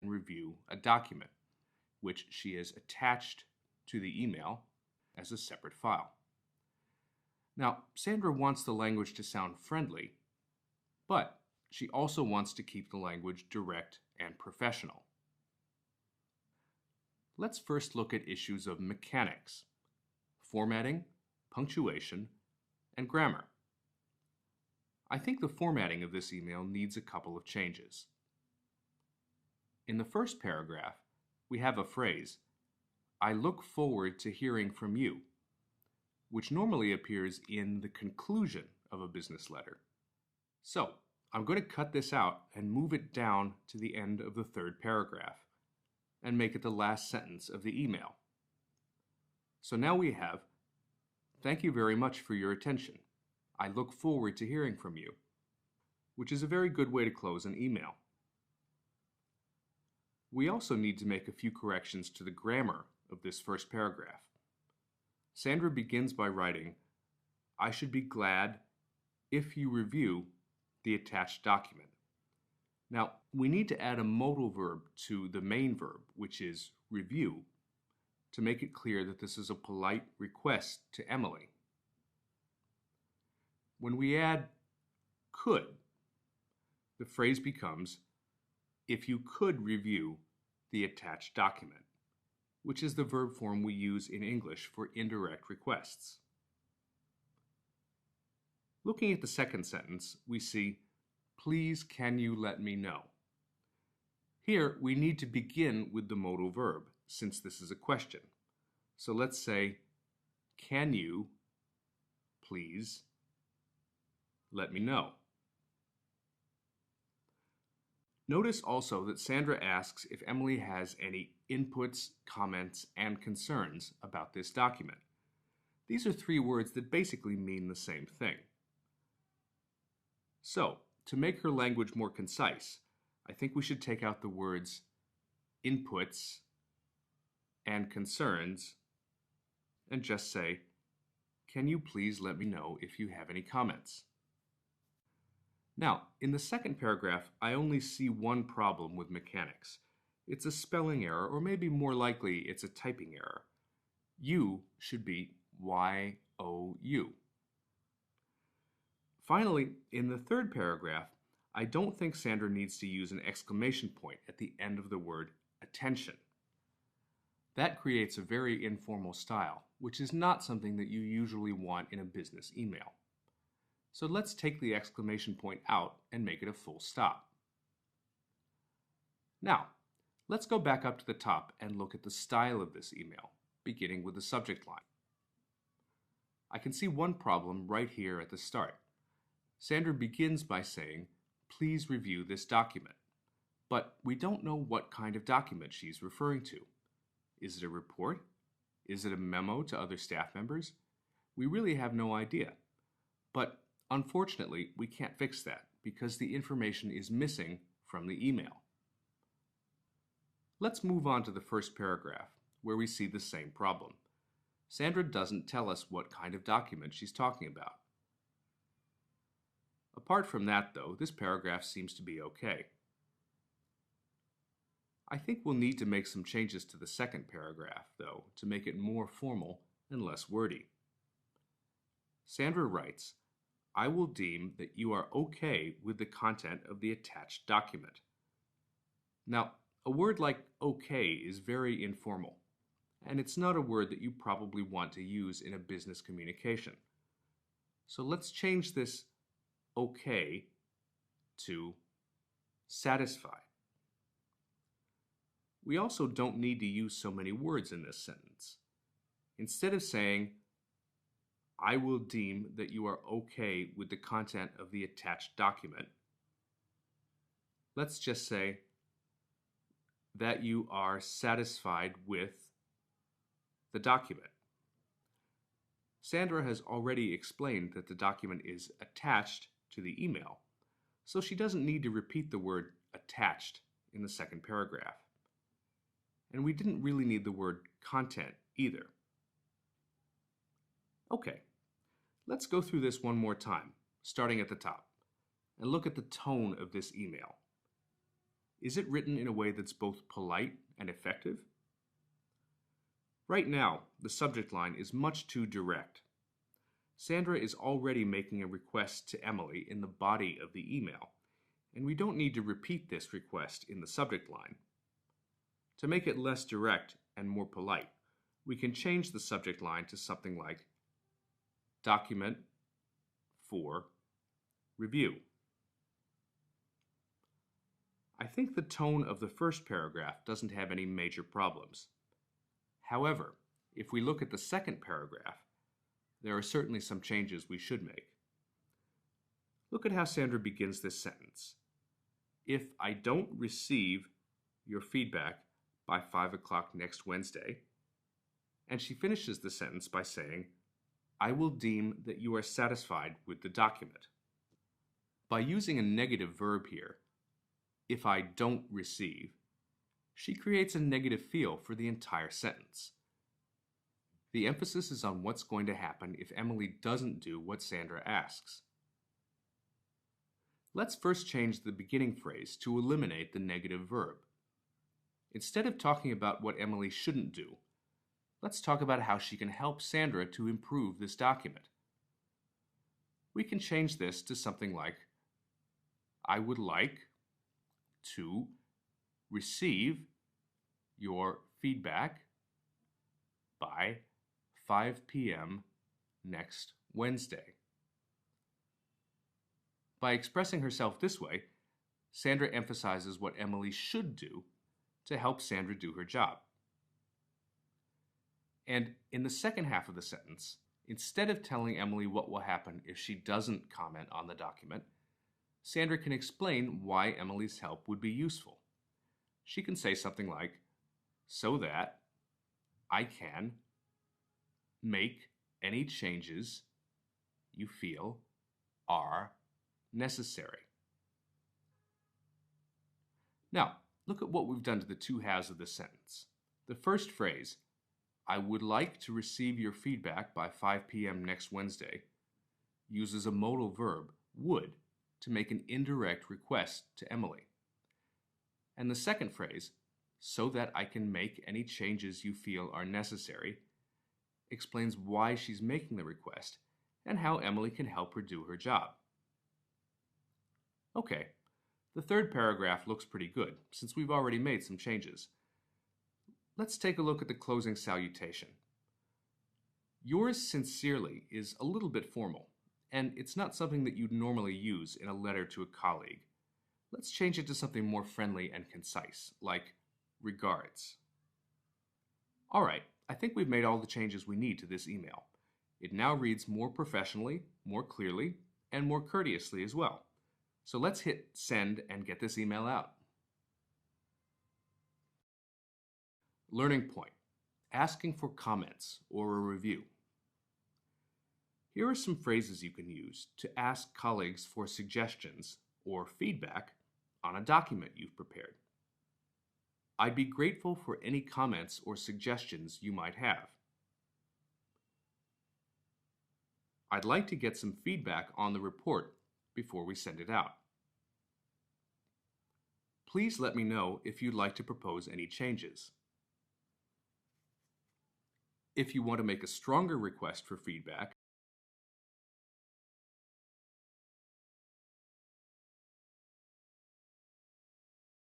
and review a document, which she has attached to the email as a separate file. Now, Sandra wants the language to sound friendly, but she also wants to keep the language direct and professional. Let's first look at issues of mechanics, formatting, punctuation, and grammar. I think the formatting of this email needs a couple of changes. In the first paragraph, we have a phrase, "I look forward to hearing from you," which normally appears in the conclusion of a business letter. So, I'm going to cut this out and move it down to the end of the third paragraph and make it the last sentence of the email. So now we have, "Thank you very much for your attention. I look forward to hearing from you," which is a very good way to close an email. We also need to make a few corrections to the grammar of this first paragraph. Sandra begins by writing, "I should be glad if you review the attached document." Now, we need to add a modal verb to the main verb, which is review, to make it clear that this is a polite request to Emily. When we add could, the phrase becomes, "if you could review the attached document," which is the verb form we use in English for indirect requests. Looking at the second sentence, we see, "Please can you let me know?" Here, we need to begin with the modal verb, since this is a question. So let's say, "Can you please let me know?" Notice also that Sandra asks if Emily has any inputs, comments, and concerns about this document. These are three words that basically mean the same thing. So, to make her language more concise, I think we should take out the words inputs and concerns and just say, "Can you please let me know if you have any comments?" Now, in the second paragraph, I only see one problem with mechanics. It's a spelling error, or maybe more likely it's a typing error. You should be Y-O-U. Finally, in the third paragraph, I don't think Sandra needs to use an exclamation point at the end of the word attention. That creates a very informal style, which is not something that you usually want in a business email. So let's take the exclamation point out and make it a full stop. Now, let's go back up to the top and look at the style of this email, beginning with the subject line. I can see one problem right here at the start. Sandra begins by saying, "Please review this document." But we don't know what kind of document she's referring to. Is it a report? Is it a memo to other staff members? We really have no idea. But unfortunately, we can't fix that because the information is missing from the email. Let's move on to the first paragraph, where we see the same problem. Sandra doesn't tell us what kind of document she's talking about. Apart from that, though, this paragraph seems to be okay. I think we'll need to make some changes to the second paragraph, though, to make it more formal and less wordy. Sandra writes, "I will deem that you are okay with the content of the attached document." Now, a word like okay is very informal, and it's not a word that you probably want to use in a business communication. So let's change this okay to satisfy. We also don't need to use so many words in this sentence. Instead of saying, "I will deem that you are okay with the content of the attached document," let's just say that you are satisfied with the document. Sandra has already explained that the document is attached to the email, so she doesn't need to repeat the word attached in the second paragraph. And we didn't really need the word content either. Okay, let's go through this one more time, starting at the top, and look at the tone of this email. Is it written in a way that's both polite and effective? Right now, the subject line is much too direct. Sandra is already making a request to Emily in the body of the email, and we don't need to repeat this request in the subject line. To make it less direct and more polite, we can change the subject line to something like document for review. I think the tone of the first paragraph doesn't have any major problems. However, if we look at the second paragraph, there are certainly some changes we should make. Look at how Sandra begins this sentence. If I don't receive your feedback by 5 o'clock next Wednesday, and she finishes the sentence by saying, I will deem that you are satisfied with the document. By using a negative verb here, if I don't receive, she creates a negative feel for the entire sentence. The emphasis is on what's going to happen if Emily doesn't do what Sandra asks. Let's first change the beginning phrase to eliminate the negative verb. Instead of talking about what Emily shouldn't do, let's talk about how she can help Sandra to improve this document. We can change this to something like, I would like to receive your feedback by 5 p.m. next Wednesday. By expressing herself this way, Sandra emphasizes what Emily should do to help Sandra do her job. And in the second half of the sentence, instead of telling Emily what will happen if she doesn't comment on the document, Sandra can explain why Emily's help would be useful. She can say something like, so that I can make any changes you feel are necessary. Now, look at what we've done to the two halves of the sentence. The first phrase, I would like to receive your feedback by 5 p.m. next Wednesday, uses a modal verb, would, to make an indirect request to Emily. And the second phrase, so that I can make any changes you feel are necessary, explains why she's making the request and how Emily can help her do her job. Okay, the third paragraph looks pretty good since we've already made some changes. Let's take a look at the closing salutation. Yours sincerely is a little bit formal, and it's not something that you'd normally use in a letter to a colleague. Let's change it to something more friendly and concise, like regards. All right, I think we've made all the changes we need to this email. It now reads more professionally, more clearly, and more courteously as well. So let's hit send and get this email out. Learning point, asking for comments or a review. Here are some phrases you can use to ask colleagues for suggestions or feedback on a document you've prepared. I'd be grateful for any comments or suggestions you might have. I'd like to get some feedback on the report before we send it out. Please let me know if you'd like to propose any changes. If you want to make a stronger request for feedback,